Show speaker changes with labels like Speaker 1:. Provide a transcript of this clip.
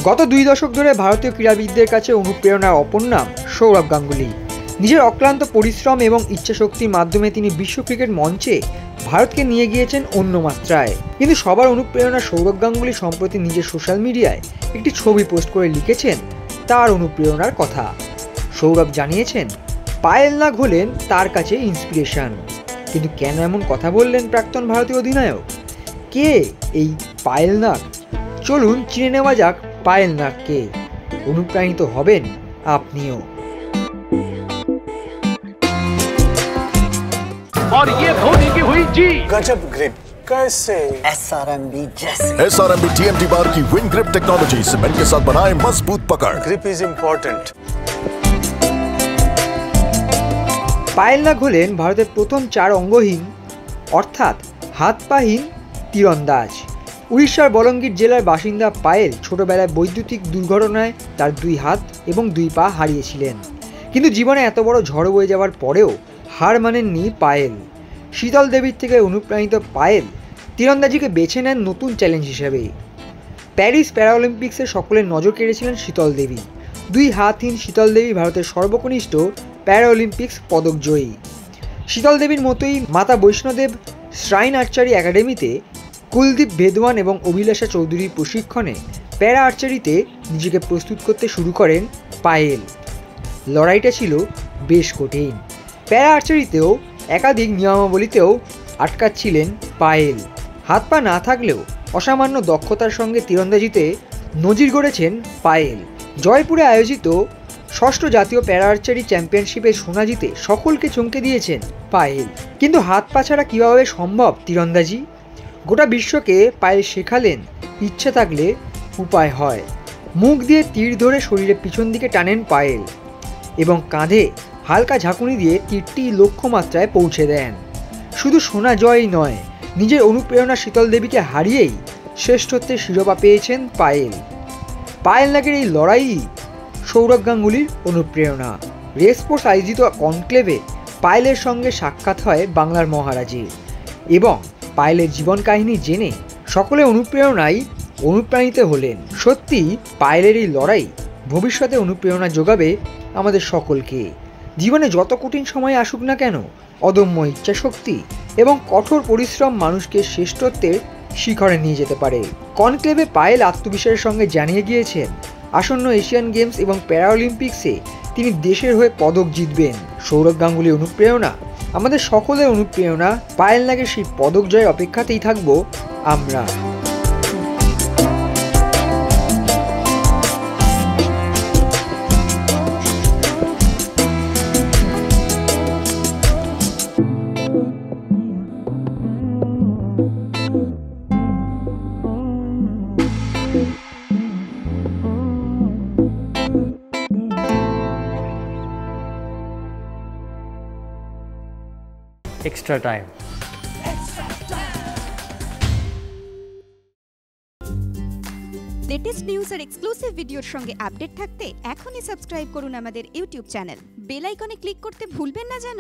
Speaker 1: গত 2 দশক ধরে ভারতীয় ক্রীড়াবিদদের কাছে অনুপ্রেরণার অপর নাম সৌরভ গাঙ্গুলি। নিজের অক্লান্ত পরিশ্রম এবং ইচ্ছাশক্তির মাধ্যমে তিনি বিশ্ব ক্রিকেট মঞ্চে ভারতকে নিয়ে গিয়েছেন অন্য মাত্রায়। কিন্তু সবার অনুপ্রেরণা সৌরভ গাঙ্গুলি সম্প্রতি নিজের সোশ্যাল মিডিয়ায় একটি ছবি পোস্ট করে লিখেছেন তার অনুপ্রেরণার কথা। সৌরভ জানিয়েছেন পায়েল নাগ হলেন তার কাছে ইন্সপিরেশন। কিন্তু কেন এমন কথা বললেন প্রাক্তন ভারতীয় অধিনায়ক? কে এই পায়েল নাগ? চলুন চিনে নেওয়া যাক পায়েল নাগকে। অনুপ্রাণিত হবেন আপনিও।
Speaker 2: और ये धोनी की हुई जी
Speaker 3: गजब ग्रिप कैसे
Speaker 4: SRMB जैसे
Speaker 5: SRMB TMT बार की विन ग्रिप टेक्नोलॉजी सीमेंट के साथ बनाए मजबूत पकड़।
Speaker 3: Grip is important.
Speaker 1: Payel Nag হলেন ভারতের প্রথম 4 অঙ্গহীন অর্থাৎ হাত পাহীন তীরন্দাজ। উড়িষ্যার বলঙ্গীর জেলার বাসিন্দা পায়েল ছোটবেলায় বৈদ্যুতিক দুর্ঘটনায় তার 2 হাত এবং 2 পা হারিয়েছিলেন। কিন্তু জীবনে এত বড় ঝড় বয়ে যাওয়ার পরেও হার মানেননি পায়েল। শীতল দেবীর থেকে অনুপ্রাণিত পায়েল তীরন্দাজিকে বেছে নেন নতুন চ্যালেঞ্জ হিসেবে। প্যারিস প্যারাঅলিম্পিক্সে সকলের নজর কেড়েছিলেন শীতল দেবী। 2 হাতহীন শীতল দেবী ভারতের সর্বকনিষ্ঠ প্যারাঅলিম্পিক্স পদক জয়ী। শীতল দেবীর মতোই মাতা বৈষ্ণোদেব শ্রাইন আর্চারি একাডেমিতে কুলদীপ ভেদওয়ান এবং অভিলাষা চৌধুরীর প্রশিক্ষণে প্যারা আর্চারিতে নিজেকে প্রস্তুত করতে শুরু করেন পায়েল। লড়াইটা ছিল বেশ কঠিন। প্যারা আর্চারিতেও একাধিক নিয়মাবলীতেও আটকাচ্ছিলেন পায়েল। হাত পা না থাকলেও অসামান্য দক্ষতার সঙ্গে তীরন্দাজিতে নজির গড়েছেন পায়েল। জয়পুরে আয়োজিত 6ষ্ঠ জাতীয় প্যারা আর্চারি চ্যাম্পিয়নশিপে সোনা জিতে সকলকে চমকে দিয়েছেন পায়েল। কিন্তু হাত পা ছাড়া কীভাবে সম্ভব তীরন্দাজি? গোটা বিশ্বকে পায়েল শেখালেন ইচ্ছে থাকলে উপায় হয়। মুখ দিয়ে তীর ধরে শরীরের পিছন দিকে টানেন পায়েল এবং কাঁধে হালকা ঝাঁকুনি দিয়ে তীরটি লক্ষ্যমাত্রায় পৌঁছে দেন। শুধু সোনা জয়ই নয়, নিজের অনুপ্রেরণা শীতল দেবীকে হারিয়েই শ্রেষ্ঠত্বের শিরোপা পেয়েছেন পায়েল। পায়েল নাগের এই লড়াই সৌরভ গাঙ্গুলির অনুপ্রেরণা। রেসকোর্স আয়োজিত কনক্লেভে পায়েলের সঙ্গে সাক্ষাৎ হয় বাংলার মহারাজের এবং পায়েলের জীবন কাহিনী জেনে সকলে অনুপ্রাণিত হলেন। সত্যি পায়েলের এই লড়াই ভবিষ্যতে অনুপ্রেরণা যোগাবে আমাদের সকলকে। জীবনে যত কঠিন সময় আসুক না কেন, অদম্য ইচ্ছাশক্তি এবং কঠোর পরিশ্রম মানুষকে শ্রেষ্ঠত্বের শিখরে নিয়ে যেতে পারে। কনক্লেভে পায়েল আত্মবিশ্বাসের সঙ্গে জানিয়ে গিয়েছেন আসন্ন এশিয়ান গেমস এবং প্যারাঅলিম্পিক্সে তিনি দেশের হয়ে পদক জিতবেন। সৌরভ গাঙ্গুলি অনুপ্রেরণা, আমাদের সকলের অনুপ্রেরণা। পায়েল নাগের সেই পদক জয়ের অপেক্ষাতেই থাকবো আমরা।
Speaker 2: Extra time.
Speaker 6: লেটেস্ট নিউজ আর এক্সক্লুসিভ ভিডিওর সঙ্গে আপডেট থাকতে এখনই সাবস্ক্রাইব করুন আমাদের ইউটিউব চ্যানেল। বেল আইকনে ক্লিক করতে ভুলবেন না যেন।